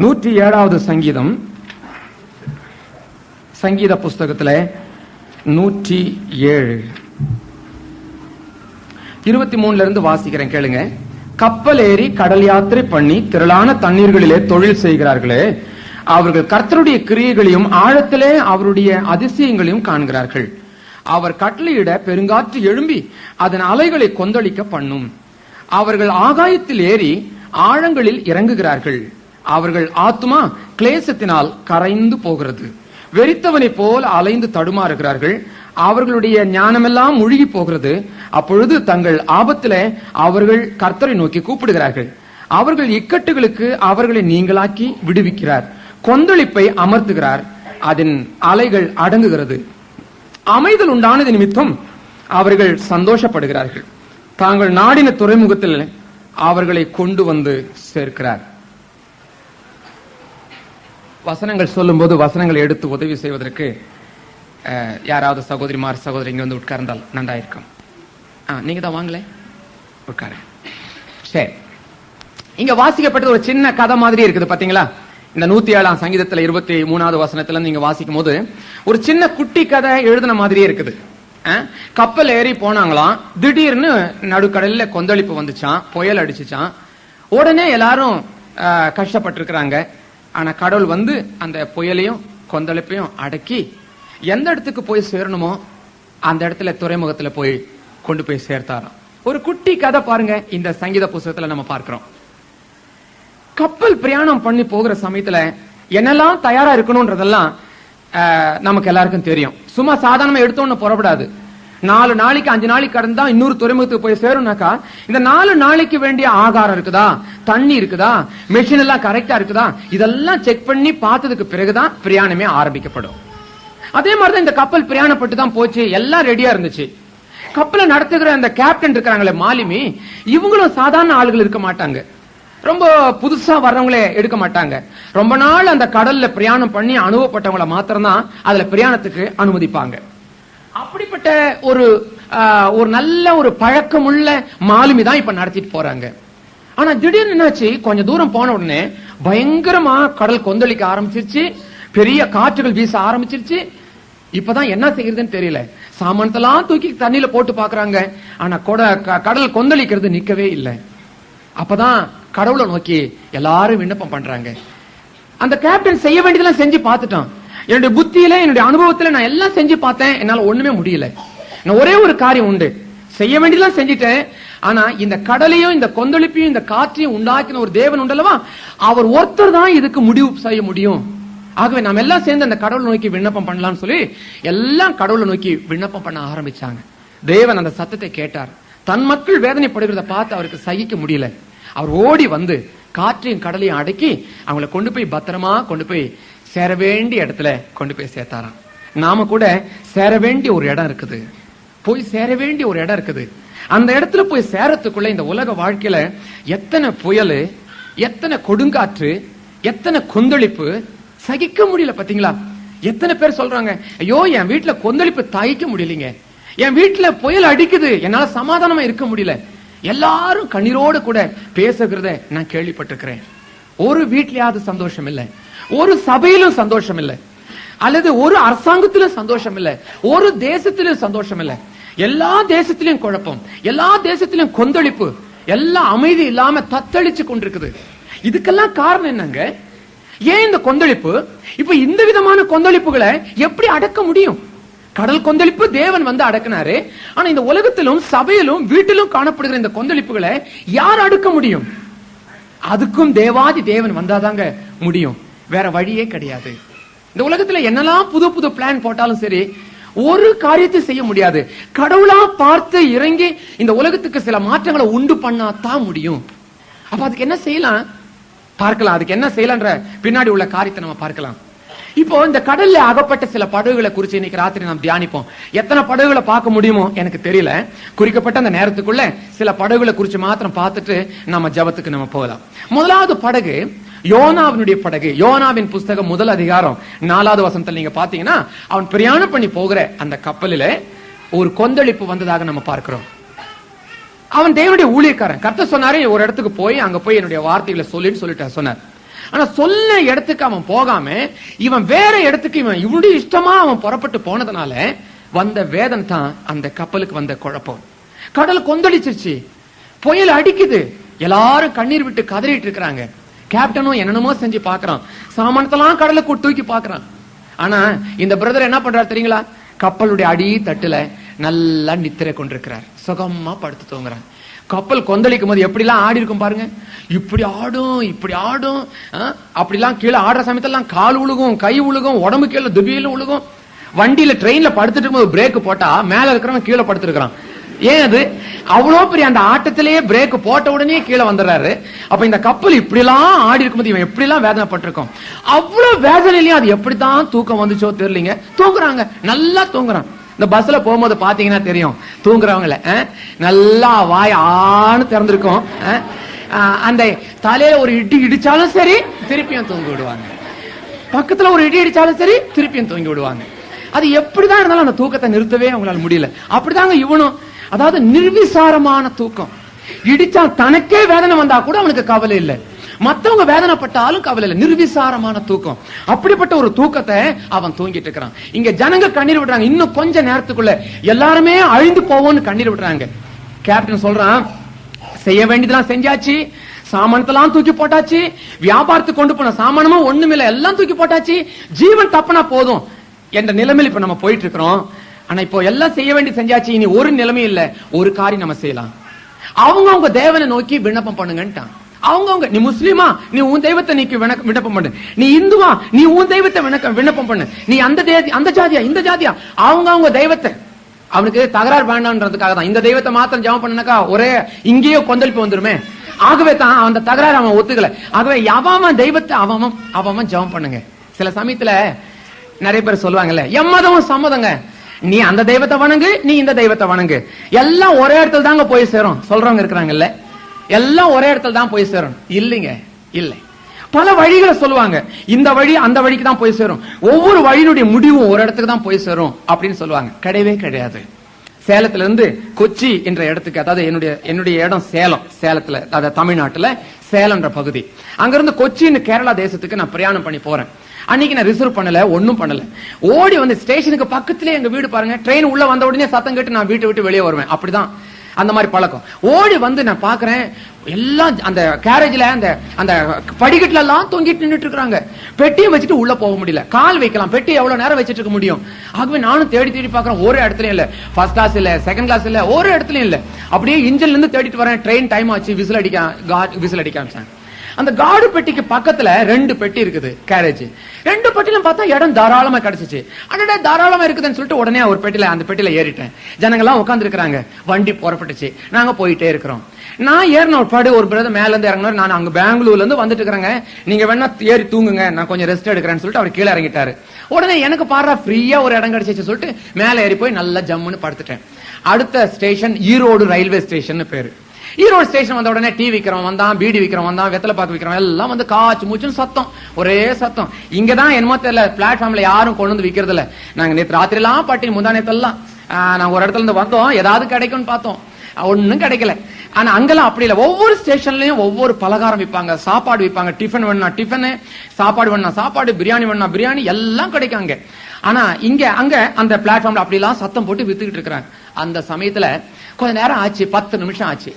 107வது சங்கீதம், சங்கீத புஸ்தகத்துல 107 23 இருந்து வாசிக்கிறேன், கேளுங்க. கப்பல் ஏறி கடல் யாத்திரை பண்ணி திரளான தண்ணீர்களிலே தொழில் செய்கிறார்களே, அவர்கள் கர்த்தருடைய கிரியைகளையும் ஆழத்திலே அவருடைய அதிசயங்களையும் காண்கிறார்கள். அவர் கட்டளையிட பெருங்காற்று எழும்பி அதன் அலைகளை கொந்தளிக்க பண்ணும். அவர்கள் ஆகாயத்தில் ஏறி ஆழங்களில் இறங்குகிறார்கள். அவர்கள் ஆத்துமா கிளேசத்தினால் கரைந்து போகிறது. வெறித்தவனை போல் அலைந்து தடுமாறுகிறார்கள். அவர்களுடைய ஞானமெல்லாம் முழுகி போகிறது. அப்பொழுது தங்கள் ஆபத்திலே அவர்கள் கர்த்தரை நோக்கி கூப்பிடுகிறார்கள். அவர்கள் இக்கட்டுகளுக்கு அவர்களை நீங்களாக்கி விடுவிக்கிறார். கொந்தளிப்பை அமர்த்துகிறார். அதன் அலைகள் அடங்குகிறது. அமைதல் உண்டானது நிமித்தம் அவர்கள் சந்தோஷப்படுகிறார்கள். தாங்கள் நாடின துறைமுகத்தில் அவர்களை கொண்டு வந்து சேர்க்கிறார். வசனங்கள் சொல்லும் போது வசனங்களை எடுத்து உதவி செய்வதற்கு யாராவது சகோதரிமார் சகோதரி இங்க வந்து உட்கார்ந்தால் நன்றாயிருக்கும். நீங்க தான் வாங்கல உட்காரு. சரி, இங்க வாசிக்கப்பட்டது ஒரு சின்ன கதை மாதிரி இருக்குது பாத்தீங்களா? இந்த 107ஆம் சங்கீதத்துல 23வது வசனத்துல நீங்க வாசிக்கும் போது ஒரு சின்ன குட்டி கதை எழுதின மாதிரியே இருக்குது. கப்பல் ஏறி போனாங்களாம். திடீர்னு நடுக்கடல்ல கொந்தளிப்பு வந்துச்சான், புயல் அடிச்சுச்சான். உடனே எல்லாரும் கஷ்டப்பட்டிருக்கிறாங்க. ஆனா கடவுள் வந்து அந்த புயலையும் கொந்தளிப்பையும் அடக்கி எந்த இடத்துக்கு போய் சேரணுமோ அந்த இடத்துல துறைமுகத்துல போய் கொண்டு போய் சேர்த்தாராம். ஒரு குட்டி கதை பாருங்க, இந்த சங்கீத புஸ்தகத்துல நம்ம பார்க்கிறோம். கப்பல் பிரயாணம் பண்ணி போகிற சமயத்துல என்னெல்லாம் தயாரா இருக்கணும்ன்றதெல்லாம் நமக்கு எல்லாருக்கும் தெரியும். சும்மா சாதாரணமா எடுத்தோன்னு புறப்படாது. 4 நாளைக்கு 5 நாளைக்கு கடந்தா இன்னொரு துறைமுகத்துக்கு போய் சேரும்னாக்கா இந்த 4 நாளைக்கு வேண்டிய ஆகாரம் இருக்குதா, தண்ணி இருக்குதா, மெஷின் எல்லாம் கரெக்டா இருக்குதா, இதெல்லாம் செக் பண்ணி பார்த்ததுக்கு பிறகுதான் பிரயாணமே ஆரம்பிக்கப்படும். அதே மாதிரிதான் இந்த கப்பல் பிரயாணப்பட்டு தான் போச்சு. எல்லாம் ரெடியா இருந்துச்சு. கப்பலை நடத்துகிற அந்த கேப்டன் இருக்காங்களே மாலுமி, இவங்களும் சாதாரண ஆளுகள் இருக்க மாட்டாங்க. ரொம்ப புதுசா வர்றவங்களே எடுக்க மாட்டாங்க. ரொம்ப நாள் அந்த கடல்ல பிரயாணம் பண்ணி அனுபவப்பட்டவங்களை மாத்திரம்தான் அதுல பிரயாணத்துக்கு அனுமதிப்பாங்க. அப்படிப்பட்ட ஒரு நல்ல ஒரு பழக்கமுள்ள மாலுமி தான் இப்ப நடத்திட்டு போறாங்க. ஆனா திடீர்னு என்னாச்சு, கொஞ்சம் தூரம் போன உடனே பயங்கரமா கடல் கொந்தளிக்க ஆரம்பிச்சிருச்சு. பெரிய காற்றுகள் வீச ஆரம்பிச்சிருச்சு. இப்பதான் என்ன செய்யறதுன்னு தெரியல. சாமானத்தெல்லாம் தூக்கி தண்ணியில போட்டு பாக்குறாங்க. ஆனா கடல் கொந்தளிக்கிறது நிக்கவே இல்லை. அப்பதான் கடவுளை நோக்கி எல்லாரும் விண்ணப்பம் பண்றாங்க. அந்த கேப்டன் செய்ய வேண்டியதெல்லாம் செஞ்சு பார்த்துட்டான். என்னுடைய புத்தியில என்னுடைய அனுபவத்துல நான் எல்லாம் செஞ்சு பார்த்தேன், என்னால ஒண்ணுமே முடியல. நான் ஒரே ஒரு காரியம் உண்டு, செய்ய வேண்டியதெல்லாம் செஞ்சுட்டேன். ஆனா இந்த கடலையும் இந்த கொந்தளிப்பையும் இந்த காற்றையும் உண்டாக்கின ஒரு தேவன் உண்டல்லவா, அவர் ஒருத்தர் தான் இதுக்கு முடிவு செய்ய முடியும். ஆகவே நாம் எல்லாம் சேர்ந்து அந்த கடவுளை நோக்கி விண்ணப்பம் பண்ணலாம்னு சொல்லி எல்லாம் கடவுளை நோக்கி விண்ணப்பம் பண்ண ஆரம்பிச்சாங்க. தேவன் அந்த சத்தத்தை கேட்டார். தன் மக்கள் வேதனைப்படுகிறத பார்த்து அவருக்கு சகிக்க முடியல. அவர் ஓடி வந்து காற்றையும் கடலையும் அடக்கி அவங்களை கொண்டு போய் பத்திரமா கொண்டு போய் சேர வேண்டிய இடத்துல கொண்டு போய் சேர்த்தாராம். நாம கூட சேர வேண்டிய ஒரு இடம் இருக்குது, போய் சேர வேண்டிய ஒரு இடம் இருக்குது. அந்த இடத்துல போய் சேரத்துக்குள்ள இந்த உலக வாழ்க்கையில எத்தனை புயல், எத்தனை கொடுங்காற்று, எத்தனை கொந்தளிப்பு சகிக்க முடியல. பாத்தீங்களா? எத்தனை பேர் சொல்றாங்க, ஐயோ என் வீட்டுல கொந்தளிப்பு தாய்க்க முடியலீங்க, என் வீட்டுல புயல் அடிக்குது, என்னால சமாதானமா இருக்க முடியல. எல்லாரும் கண்ணீரோடு கூட பேசுகிறத நான் கேள்விப்பட்டிருக்கிறேன். ஒரு வீட்லயாவது சந்தோஷம் இல்லை, ஒரு சபையிலும் சந்தோஷம் இல்லை, அல்லது ஒரு அரசாங்கத்திலும் சந்தோஷம் இல்லை, ஒரு தேசத்திலும் சந்தோஷம் இல்லை. எல்லா தேசத்திலும் குழப்பம், எல்லா தேசத்திலும் கொந்தளிப்பு, எல்லாம் அமைதி இல்லாம தத்தளிச்சு கொண்டிருக்குது. இதுக்கெல்லாம் காரணம் என்னங்க? ஏன் இந்த கொந்தளிப்பு? இப்ப இந்த விதமான கொந்தளிப்புகளை எப்படி அடக்க முடியும்? கடல் கொந்தளிப்பு தேவன் வந்து அடக்கினாரு. ஆனா இந்த உலகத்திலும் சபையிலும் வீட்டிலும் காணப்படுகிற இந்த கொந்தளிப்புகளை யார் அடக்க முடியும்? அதுக்கும் தேவாதி தேவன் வந்தாதாங்க முடியும், வேற வழியே கிடையாது. இந்த உலகத்துல என்னெல்லாம் புது புது பிளான் போட்டாலும் சரி, ஒரு காரியத்தை செய்ய முடியாது. கடவுளா பார்த்து இறங்கி இந்த உலகத்துக்கு சில மாற்றங்களை உண்டு பண்ணாதான் முடியும். அப்ப அதுக்கு என்ன செய்யலாம் பார்க்கலாம். அதுக்கு என்ன செய்யலான்ற பின்னாடி உள்ள காரியத்தை நம்ம பார்க்கலாம். இப்போ இந்த கடல்ல அகப்பட்ட சில படகுகளை குறிச்சு இன்னைக்கு ராத்திரி நாம் தியானிப்போம். எத்தனை படகுகளை பார்க்க முடியுமோ எனக்கு தெரியல. குறிக்கப்பட்ட அந்த நேரத்துக்குள்ள சில படகுகளை குறிச்சு மாத்திரம் பார்த்துட்டு நம்ம ஜபத்துக்கு நம்ம போகலாம். முதலாவது படகு யோனாவினுடைய படகு. யோனாவின் புஸ்தகம் 1 அதிகாரம் 4வது வசனத்துல நீங்க பாத்தீங்கன்னா, அவன் பிரயாணம் பண்ணி போகிற அந்த கப்பலில ஒரு கொந்தளிப்பு வந்ததாக நம்ம பார்க்கிறோம். அவன் தேவனுடைய ஊழியக்காரன். கர்த்தர் சொன்னாரு, ஒரு இடத்துக்கு போய் அங்க போய் என்னுடைய வார்த்தைகளை சொல்லிட்டு சொன்னார். ஆனா சொன்ன இடத்துக்கு அவன் போகாம இவன் வேற இடத்துக்கு இவனுடைய இஷ்டமா அவன் புறப்பட்டு போனதுனால வந்த வேதனை தான் அந்த கப்பலுக்கு வந்த குழப்பம். கடல் கொந்தளிச்சிருச்சு, புயல் அடிக்குது, எல்லாரும் கண்ணீர் விட்டு கதறிட்டு இருக்கிறாங்க. கேப்டனும் என்னென்னமோ செஞ்சு பாக்குறான், சாமானத்தெல்லாம் கடலுக்கு தூக்கி பாக்குறான். ஆனா இந்த பிரதர் என்ன பண்றாரு தெரியுங்களா? கப்பலுடைய அடி தட்டுல நல்லா நித்திரை கொண்டிருக்கிறார், சுகமா படுத்து தூங்குறார். கப்பல் கொந்தளிக்கும் போது எப்படி எல்லாம் ஆடி இருக்கும் பாருங்க. இப்படி ஆடும், இப்படி ஆடும், அப்படிலாம் கீழே ஆடுற சமயத்தெல்லாம் கால் உழுகும், கை உழுகும், உடம்பு கீழே துபியில உழுகும். வண்டியில ட்ரெயின்ல படுத்துட்டு இருக்கும்போது பிரேக் போட்டா மேல இருக்கிறவன் கீழே படுத்துருக்கான். ஏன் அது அவ்வளவு பெரிய அந்த ஆட்டத்திலேயே பிரேக் போட்ட உடனே கீழே வந்துடுறாரு. அப்ப இந்த கப்பல் இப்படி எல்லாம் ஆடி இருக்கும்போது இவன் எப்படி எல்லாம் வேதனைப்பட்டிருக்கும். அவ்வளவு வேதனையிலயும் அது எப்படித்தான் தூக்கம் வந்துச்சோ தெரியலீங்க, தூங்குறாங்க, நல்லா தூங்குறான். இந்த பஸ்ல போகும்போது பாத்தீங்கன்னா தெரியும், தூங்குறவங்கள நல்லா வாய் ஆன்னு திறந்திருக்கும். அந்த தலையில ஒரு இடி இடிச்சாலும் சரி திருப்பியும் தூங்கி விடுவாங்க, பக்கத்துல ஒரு இடி இடிச்சாலும் சரி திருப்பியும் தூங்கி விடுவாங்க. அது எப்படிதான் இருந்தாலும் அந்த தூக்கத்தை நிறுத்தவே அவங்களால முடியல. அப்படிதாங்க இவனும், அதாவது நிர்விசாரமான தூக்கம். இடிச்சா தனக்கே வேதனை வந்தா கூட அவனுக்கு கவலை இல்லை, மத்தவங்க வேதனைப்பட்டாலும் கவலை இல்லை, நிர்விசாரமான தூக்கம். அப்படிப்பட்ட ஒரு தூக்கத்தை அவன் தூங்கிட்டு இருக்கிறான். இங்க ஜனங்க கண்ணீர் விடுறாங்க, இன்னும் கொஞ்ச நேரத்துக்குள்ள எல்லாருமே அழிந்து போவோம்னு கண்ணீர் விடுறாங்க. கேப்டன் சொல்றான், செய்ய வேண்டியதெல்லாம் செஞ்சாச்சு, சாமானத்தெல்லாம் தூக்கி போட்டாச்சு, வியாபாரத்துக்கு கொண்டு போன சாமானமும் ஒண்ணுமில்ல, எல்லாம் தூக்கி போட்டாச்சு, ஜீவன் தப்புனா போதும் என்ற நிலைமையில் இப்ப நம்ம போயிட்டு இருக்கிறோம். ஆனா இப்போ எல்லாம் செய்ய வேண்டி செஞ்சாச்சு, இனி ஒரு நிலைமை இல்ல, ஒரு காரியம் நம்ம செய்யலாம். அவங்க தேவனை நோக்கி விண்ணப்பம் பண்ணுங்கன்ட்டான். அவங்க நீ முஸ்லீமா, நீ உன் தெய்வத்தை நீக்கி விண்ணப்பம் பண்ணு, நீ இந்துவா, நீ உன் தெய்வத்தை விண்ணப்பம் பண்ணு, நீ அந்த ஜாதியா இந்த ஜாதியா, அவங்க தெய்வத்தை. அவனுக்கு தகராறு வேண்டாம்ன்றதுக்காக தான் இந்த தெய்வத்தை மாத்திரம் ஜெபம் பண்ணனாக்கா ஒரே இங்கேயோ கொந்தளிப்பு வந்துருமே. ஆகவே தான் அந்த தகராறு அவன் ஒத்துக்கல. ஆகவே அவன் தெய்வத்தை அவன் ஜெபம் பண்ணுங்க. சில சமயத்துல நிறைய பேர் சொல்லுவாங்கல்ல, எம்மதமும் சம்மதங்க, நீ அந்த தெய்வத்தை வணங்கு, நீ இந்த தெய்வத்தை வணங்கு, எல்லாம் ஒரே இடத்துல தாங்க போய் சேரும் சொல்றவங்க இருக்கிறாங்கல்ல, எல்லாம் ஒரே இடத்துல தான் போய் சேரும். இல்லைங்க, இல்லை, பல வழிகளை சொல்லுவாங்க. இந்த வழி அந்த வழிக்கு தான் போய் சேரும், ஒவ்வொரு வழியினுடைய முடிவும் ஒரு இடத்துக்கு தான் போய் சேரும் அப்படின்னு சொல்லுவாங்க. கிடையவே கிடையாது. சேலத்துல இருந்து கொச்சி என்ற இடத்துக்கு, அதாவது என்னுடைய இடம் சேலத்துல, அதாவது தமிழ்நாட்டுல சேலம்ன்ற பகுதி, அங்கிருந்து கொச்சின்னு கேரளா தேசத்துக்கு நான் பிரயாணம் பண்ணி போறேன். அன்னைக்கு நான் ரிசர்வ் பண்ணல, ஒன்னும் பண்ணல, ஓடி வந்து ஸ்டேஷனுக்கு பக்கத்திலே எங்க வீடு பாருங்க. ட்ரெயின் உள்ள வந்த உடனே சத்தம் கேட்டு நான் வீட்டை விட்டு வெளியே வருவேன். அப்படிதான் அந்த மாதிரி பழக்கம். ஓடி வந்து நான் பாக்குறேன், எல்லாம் அந்த கேரேஜ்ல அந்த படிக்கட்டுல எல்லாம் தொங்கிட்டு நின்றுட்டு இருக்காங்க. பெட்டியை வச்சுட்டு உள்ள போக முடியல, கால் வைக்கலாம், பெட்டி எவ்வளவு நேரம் வச்சிட்டு இருக்க முடியும். ஆகவே நானும் தேடி பாக்குறேன், ஒரு இடத்துலயும் இல்ல, ஃபர்ஸ்ட் கிளாஸ் இல்ல, செகண்ட் கிளாஸ் இல்ல, ஒரு இடத்துலயும் இல்ல. அப்படியே இன்ஜின்ல இருந்து தேடிட்டு வரேன். ட்ரெயின் டைம் ஆச்சு, விசில் அடிக்க. அந்த கார்டு பெட்டிக்கு பக்கத்துல 2 பெட்டி இருக்குது, கேரேஜ். 2 பெட்டிலும் பார்த்தா இடம் தாராளமா கிடைச்சிச்சு. அடடே தாராளமா இருக்குதுன்னு சொல்லிட்டு உடனே ஒரு பெட்டியில, அந்த பெட்டியில ஏறிட்டேன். ஜனங்கள்லாம் உட்கார்ந்து இருக்காங்க, வண்டி புறப்பட்டுச்சு, நாங்க போயிட்டே இருக்கிறோம். நான் ஏறின ஒரு பிரதர் மேல இருந்து இறங்கினார். நான் அங்க பெங்களூர்ல இருந்து வந்துட்டு இருக்கிறேங்க, நீங்க வேணா ஏறி தூங்குங்க, நான் கொஞ்சம் ரெஸ்ட் எடுக்கிறேன்னு சொல்லிட்டு அவர் கீழே இறங்கிட்டாரு. உடனே எனக்கு பாரு ஃப்ரீயா ஒரு இடம் கிடைச்சிச்சு சொல்லிட்டு மேல ஏறி போய் நல்லா ஜம்முன்னு படுத்துட்டேன். அடுத்த ஸ்டேஷன் ஈரோடு ரயில்வே ஸ்டேஷன் பேரு. ஈரோடு ஸ்டேஷன் வந்த உடனே டீ விக்கிறவன் வந்தான், பீடி விக்கிறவன் வந்தான், வெத்தலை பாக்கு விக்கிறவன் எல்லாம் வந்து காய்ச்சி மூச்சுன்னு சத்தம், ஒரே சத்தம். இங்கதான் என்னமோ தெரியல, பிளாட்ஃபார்ம்ல யாரும் கொண்டு வந்து விக்கிறது இல்ல. நாங்க நேற்று ராத்திரி எல்லாம் பாட்டி, முந்தா நேத்தெல்லாம் நாங்க ஒரு இடத்துல இருந்து வந்தோம், ஏதாவது கிடைக்கும்னு பார்த்தோம், ஒன்னும் கிடைக்கல. ஆனா அங்கெல்லாம் அப்படி இல்ல, ஒவ்வொரு ஸ்டேஷன்லயும் ஒவ்வொரு பலகாரம் விற்பாங்க, சாப்பாடு விற்பாங்க, டிஃபன் வேணா டிஃபன், சாப்பாடு வேணா சாப்பாடு, பிரியாணி வேணா பிரியாணி, எல்லாம் கிடைக்கும். ஆனா அங்க அந்த பிளாட்ஃபார்ம்ல அப்படி எல்லாம் சத்தம் போட்டு வித்துக்கிட்டு இருக்கிறாங்க. அந்த சமயத்துல கொஞ்ச நேரம் ஆச்சு, 10 நிமிஷம் ஆச்சு.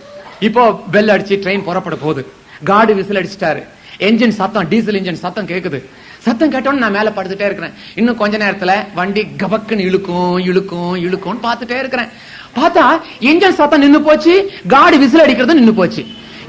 இப்போ பெல் அடிச்சு ட்ரெயின் புறப்பட போகுது. கார்டு விசில் அடிச்சிட்டாரு, என்ஜின் சத்தம், டீசல் இன்ஜின் சத்தம் கேக்குது. சத்தம் கேட்டோன்னு நான் மேல படுத்துட்டே இருக்கிறேன். இன்னும் கொஞ்ச நேரத்துல வண்டி கபக்குன்னு இழுக்கும் பார்த்துட்டே இருக்கிறேன். பார்த்தா இன்ஜின் சத்தம் நின்னு போச்சு, கார்டு விசில் அடிக்கிறது நின்னு போச்சு.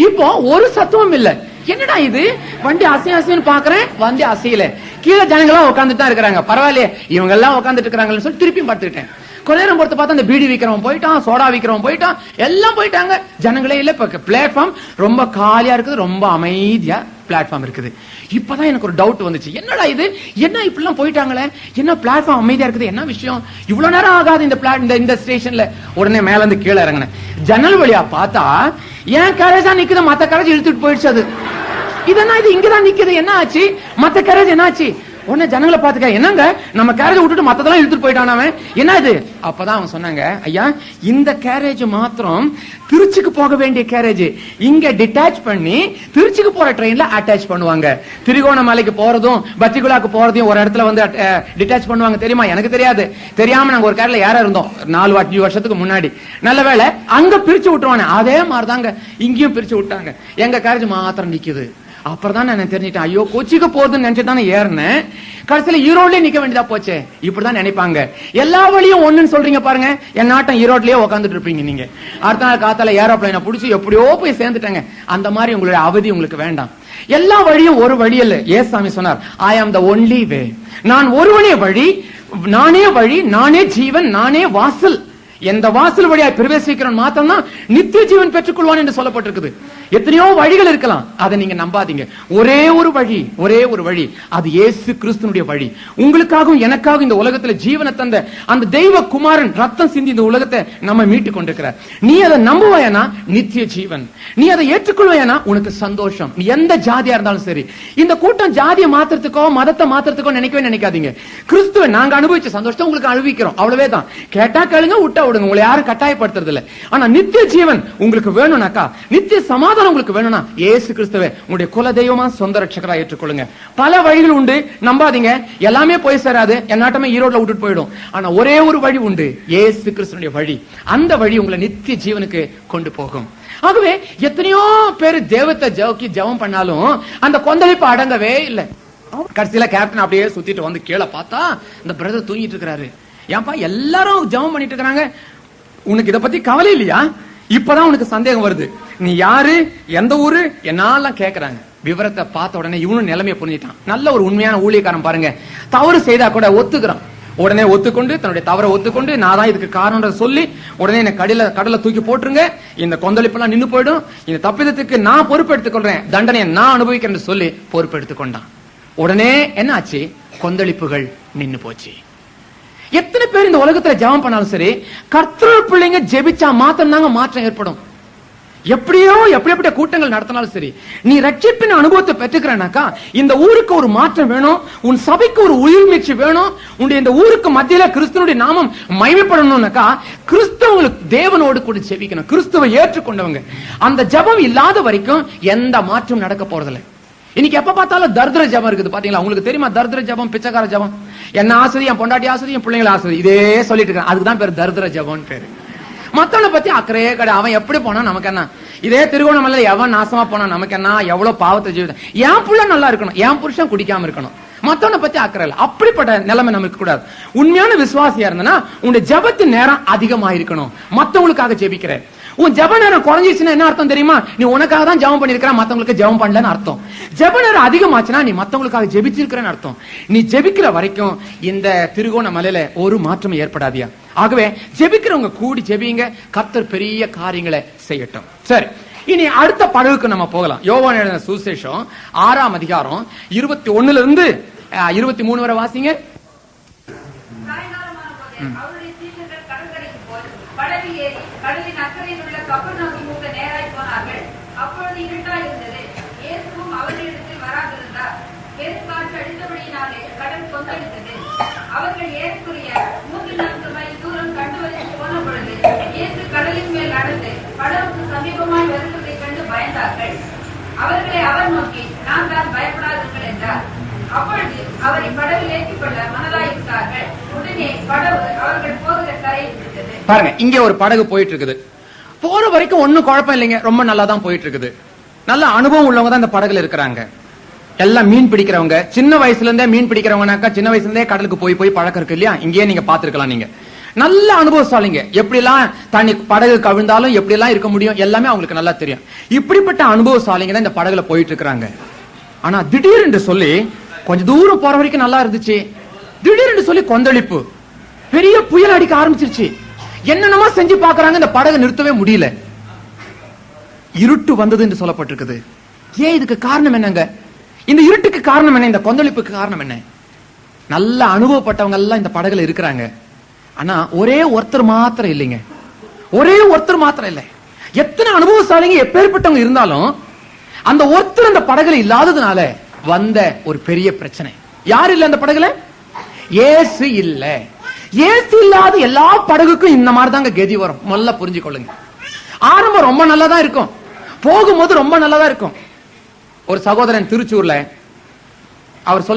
இப்போ ஒரு சத்தமும் இல்ல. என்னடா இது, வண்டி அசைன்னு பாக்குறேன், வண்டி அசையல. கீழே ஜனங்களாம் உட்காந்துட்டு தான் இருக்கிறாங்க. பரவாயில்லையே, இவங்க எல்லாம் உட்காந்துட்டு இருக்காங்கன்னு சொல்லி திருப்பியும் படுத்துக்கிட்டேன். கொஞ்ச நேரம் பொறுத்து பார்த்தா அந்த பீடி விக்கிறவன் போயிட்டான், சோடா விக்கிறவன் போயிட்டான், எல்லாம் போயிட்டாங்க. ஜனங்களே இல்ல. இப்ப பிளாட்ஃபார்ம் ரொம்ப காலியா இருக்குது, ரொம்ப அமைதியா பிளாட்ஃபார்ம் இருக்குது. இப்பதான் எனக்கு ஒரு டவுட் வந்துச்சு, என்னடா இது, என்ன இப்படிலாம் போயிட்டாங்களே, என்ன பிளாட்ஃபார்ம் அமைதியா இருக்குது, என்ன விஷயம், இவ்வளவு நேரம் ஆகாது இந்த ஸ்டேஷன்ல. உடனே மேல இருந்து கீழே இறங்கினேன். ஜன்னல் வழியா பார்த்தா ஏன் கேரேஜ் தான் நிக்குது, மத்த கேரேஜ் இழுத்துட்டு போயிடுச்சு. அது இதென்ன, இது இங்கதான் நிக்குது, என்ன ஆச்சு, மத்த கேரேஜ் என்ன ஆச்சு? உடனே ஜனங்களை பாத்துக்க, என்னங்க நம்ம கேரேஜ் விட்டுட்டு மத்ததெல்லாம் இழுத்துட்டு போயிட்டான் அவன், என்ன இது? அப்பதான் அவன் சொன்னாங்க, ஐயா இந்த கேரேஜ் மாத்திரம் திருச்சிக்கு போக வேண்டிய கேரேஜ், இங்க டிட்டாச் பண்ணி திருச்சிக்கு போற ட்ரெயின்ல அட்டாச் பண்ணுவாங்க. திரிகோணமலைக்கு போறதும் பத்திகுலாக்கு போறதையும் ஒரு இடத்துல வந்து டிட்டாச் பண்ணுவாங்க, தெரியுமா? எனக்கு தெரியாது. தெரியாம நாங்க ஒரு கேரள யாரா இருந்தோம் 4 வருஷத்துக்கு முன்னாடி. நல்ல வேளை அங்க பிரிச்சு விட்டுருவானே, அதே மாதிரிதாங்க இங்கேயும் பிரிச்சு விட்டாங்க. எங்க கேரேஜ் மாத்திரம் நிக்குது. அப்புறம் தான் நான் தெரிஞ்சிட்டேன், ஐயோ கொச்சிக்கு போறதுன்னு நினைச்சுதானே ஏறினேன், கடைசியில ஈரோட்லயே நிக்க வேண்டியதா போச்சே. இப்படிதான் நினைப்பாங்க. எல்லா வழியும் ஒண்ணுன்னு சொல்றீங்க பாருங்க, என் நாட்டம் ஈரோட்லயே உட்காந்துட்டு இருப்பீங்க நீங்க. அடுத்த நாள் காத்தால ஏரோப்ளைனை புடிச்சு எப்படியோ போய் சேர்ந்துட்டாங்க. அந்த மாதிரி உங்களுடைய அவதி உங்களுக்கு வேண்டாம். எல்லா வழியும் ஒரு வழி இல்ல. ஏசாமி சொன்னார், ஐ ஆம் த ஒன்லி வே, நான் ஒருவனே வழி, நானே வழி, நானே ஜீவன், நானே வாசல். எந்த வாசல் வழியா பிரவேசிக்கிறோம் மாத்திரம் தான் நித்திய ஜீவன் பெற்றுக்கொள்வான் என்று சொல்லப்பட்டிருக்குது. எத்தனையோ வழிகள் இருக்கலாம், அதை நீங்க நம்பாதீங்க. ஒரே ஒரு வழி, ஒரே ஒரு வழி, அது இயேசு கிறிஸ்துனுடைய வழி. உங்களுக்காகவும் எனக்காகவும் இந்த உலகத்துல ஜீவனை தந்த அந்த தெய்வ குமாரன் ரத்தம் சிந்தி இந்த உலகத்தை நம்ம மீட்டு கொண்டிருக்கிறார். நீ அதை நம்புவாயனா நித்திய ஜீவன், நீ அதை ஏற்றுக்கொள்வாயனா உனக்கு சந்தோஷம். நீ எந்த ஜாதியா இருந்தாலும் சரி. இந்த கூட்டம் ஜாதியை மாத்திரத்துக்கோ மதத்தை மாத்திரத்துக்கோ நினைக்கவே நினைக்காதீங்க. கிறிஸ்துவை நாங்க அனுபவிச்ச சந்தோஷத்தை உங்களுக்கு அனுபவிக்கிறோம், அவ்வளவே தான். கேட்டா கேளுங்க, விட்டா விடுங்க, உங்களை யாரும் கட்டாயப்படுத்துறது இல்ல. ஆனா நித்திய ஜீவன் உங்களுக்கு வேணும்னாக்கா, நித்திய சமாதானம் உங்களுக்கு வேணும்னா இயேசு கிறிஸ்துவை உங்களுடைய குல தெய்வமா சொந்த ரட்சகரா ஏற்றுக்கொள்ளுங்க. பல வழிகள் உண்டு, நம்பாதீங்க. எல்லாமே போய் சேராது, என்னாட்டமே ஈரோட்ல விட்டுட்டு போயிடும். ஆனா ஒரே ஒரு வழி உண்டு, இயேசு கிறிஸ்துனுடைய வழி. அந்த வழி உங்களை நித்திய ஜீவனுக்கு கொண்டு போகும். ஆகவே எத்தனையோ பேர் தேவத்தை ஜெபம் பண்ணாலும் அந்த கொந்தளிப்பு அடங்கவே இல்லை. கடைசியில கேப்டன் அப்படியே சுத்திட்டு வந்து கீழே பார்த்தா இந்த பிரதர் தூங்கிட்டு இருக்கிறாரு. ஏன்பா எல்லாரும் ஜெபம் பண்ணிட்டு இருக்காங்க, உனக்கு இத பத்தி கவலை இல்லையா? இப்பதான் உனக்கு சந்தேகம் வருது, நீ யாரு, எந்த ஊரு என்னெல்லாம் கேக்குறாங்க. விவரத்தை பார்த்த உடனே இவனும் நிலைமையை புரிஞ்சிட்டான். நல்ல ஒரு உண்மையான ஊழியக்காரன் பாருங்க, தவறு செய்தா கூட ஒத்துக்கிறான். உடனே ஒத்துக்கொண்டு தன்னுடைய தவறை ஒத்துக்கொண்டு, நான் தான் இதுக்கு காரணம் சொல்லி உடனே என்ன கடலை தூக்கி போட்டுருங்க, இந்த கொந்தளிப்பெல்லாம் நின்னு போயிடும், இந்த தப்பிதத்துக்கு நான் பொறுப்பெடுத்துக் கொள்றேன், தண்டனையை நான் அனுபவிக்கிறேன் சொல்லி பொறுப்பெடுத்துக் கொண்டான். உடனே என்ன ஆச்சு? கொந்தளிப்புகள் நின்னு போச்சு. எத்தனை பேர் இந்த உலகத்துல ஜெபம் பண்ணாலும் சரி, கர்த்தர் பிள்ளைங்க ஜெபிச்சா மாத்திரம் தாங்க மாற்றம் ஏற்படும். எப்படியோ எப்படி கூட்டங்கள் நடத்தினாலும் சரி, நீ ரட்சிப்பின் அனுபவத்தை பெற்றுக்கிறனாக்கா இந்த ஊருக்கு ஒரு மாற்றம் வேணும், உன் சபைக்கு ஒரு உயிர்மீட்சி வேணும், உன்னுடைய இந்த ஊருக்கு மத்தியில கிறிஸ்துவனுடைய நாமம் மகிமைப்படணும்னாக்கா கிறிஸ்தவங்களுக்கு தேவனோடு கூட ஜெபிக்கணும். கிறிஸ்துவை ஏற்றுக்கொண்டவங்க. அந்த ஜெபம் இல்லாத வரைக்கும் எந்த மாற்றம் நடக்க போறதில்லை. இன்னைக்கு எப்ப பார்த்தாலும் தர்தர ஜபம் இருக்குது பாத்தீங்களா? உங்களுக்கு தெரியுமா தர்தர ஜபம், பிச்சைக்கார ஜபம்? என்ன ஆசை, என் பொண்டாட்டி ஆசை, என் பிள்ளைங்களை ஆசை, இதே சொல்லிட்டு இருக்கான். அதுக்குதான் பேர் தர்தர ஜபம் பேரு. மத்தவனை பத்தி அக்கறையே கிடையாது. அவன் எப்படி போனா நமக்கு என்ன? இதே திருகோணமலை எவன் நாசமா போனா நமக்கு என்ன? எவ்வளவு பாவத்தை ஜீவிதம். என் புள்ள நல்லா இருக்கணும், என் புருஷன் குடிக்காம இருக்கணும், மத்தவனை பத்தி அக்கறை இல்லை. அப்படிப்பட்ட நிலைமை நமக்கு கூடாது. உண்மையான விசுவாசியா இருந்தனா உன்னுடைய ஜபத்தின் நேரம் அதிகமா இருக்கணும். மத்தவங்களுக்காக ஜெபிக்கிற உன் ஜெப நேரம் குறைஞ்சிச்சுன்னா என்ன அர்த்தம் தெரியுமா? நீ உனக்காக தான் ஜெபம் பண்ணிருக்கிற, மத்தவங்களுக்கு ஜெபம் பண்ணலன்னு அர்த்தம். ஜெப நேரம் அதிகமாச்சுன்னா நீ மத்தவங்களுக்காக ஜெபிச்சிருக்கிறன்னு அர்த்தம். நீ ஜெபிக்கிற வரைக்கும் இந்த திருகோணமலையில ஒரு மாற்றம் ஏற்படாதியா. ஆகவே ஜெபிக்கிறவங்க கூடி ஜெபிங்க, கர்த்தர் பெரிய காரியங்களை செய்யட்டும். சரி, இனி அடுத்த படகுக்கு நம்ம போகலாம். யோவான் எழுதின சுவிசேஷம் 6ஆம் அதிகாரம் 21 இருந்து 23 வரை வாசிங்க. படகு ஏறி கடலின் அக்கறையில் உள்ள கப்பர்நகூமுக்கு நேராய் போனார்கள். அப்பொழுது இருட்டாய் இருந்தது. இயேசுவும் அவர்களிடத்தில் வராதிருந்தார். பெருங்காற்று அடித்தபடியினாலே கடல் கொந்தளித்தது. அவர்கள் ஏறக்குறைய 3-4 மைல் தூரம் கண்டுவதற்கு போன பொழுது இயேசு கடலின் மேல் நடந்து படகுக்கு சமீபமாய் வருவதை கண்டு பயந்தார்கள். அவர்களை அவர் நோக்கி, நான் தான், பயப்படாதீர்கள் என்றார். அப்பொழுது அவரை படவில் ஏற்றிக் கொள்ள மனதாயிருந்தார்கள். உடனே படகு அவர்கள் போகிற கரையில் விட்டது. பாருங்க, இங்க ஒரு படகு போயிட்டு இருக்குது. போற வரைக்கும் ஒண்ணும் குழப்பம் இல்லைங்க, ரொம்ப நல்லா தான் போயிட்டு இருக்குது. நல்ல அனுபவம் உள்ளவங்க தான் இந்த படகுல இருக்கிறாங்க. எல்லாம் மீன் பிடிக்கிறவங்க, சின்ன வயசுல இருந்தே மீன் பிடிக்கிறவங்கனாக்கா சின்ன வயசுல இருந்தே கடலுக்கு போய் பழக்கம் இருக்கு இல்லையா? இங்கேயே நீங்க பாத்துருக்கலாம். நீங்க நல்ல அனுபவசாலிங்க. எப்படி எல்லாம் தண்ணி படகு கவிழ்ந்தாலும் எப்படி எல்லாம் இருக்க முடியும் எல்லாமே அவங்களுக்கு நல்லா தெரியும். இப்படிப்பட்ட அனுபவசாலிங்க தான் இந்த படகுல போயிட்டு இருக்காங்க. ஆனா திடீர்னு சொல்லி கொஞ்ச தூரம் போற வரைக்கும் நல்லா இருந்துச்சு, திடீர்னு சொல்லி கொந்தளிப்பு, பெரிய புயல் அடிக்க ஆரம்பிச்சிருச்சு. என்னென்னமா செஞ்சு பாக்குறாங்க, இந்த படகு நிறுத்தவே முடியல. இருட்டு வந்தது என்று சொல்லப்பட்டிருக்குது. ஏன் இதுக்கு காரணம் என்னங்க? இந்த இருட்டுக்கு காரணம் என்ன? இந்த கொந்தளிப்புக்கு காரணம் என்ன? நல்ல அனுபவப்பட்டவங்க எல்லாம் இந்த படகுல இருக்கிறாங்க. ஆனா ஒரே ஒருத்தர் மாத்திரம் இல்லைங்க, ஒரே ஒருத்தர் மாத்திரம் இல்லை. எத்தனை அனுபவசாலிங்க எப்பேற்பட்டவங்க இருந்தாலும் அந்த ஒருத்தர் அந்த படகுல இல்லாததுனால வந்த ஒரு பெரிய பிரச்சனை. யார் இல்ல அந்த படகுல? இயேசு இல்ல. இயேசு இல்லாத எல்லா படகுக்கும் இந்த மாதிரி தாங்க கதி வரும். நல்லா புரிஞ்சுக்கொள்ளுங்க. ஆரம்பம் ரொம்ப நல்லதா இருக்கும், போகும்போது ரொம்ப நல்லதா இருக்கும். ஒரு சகோதரன் திருச்சூர்ல அவர் சொல்ல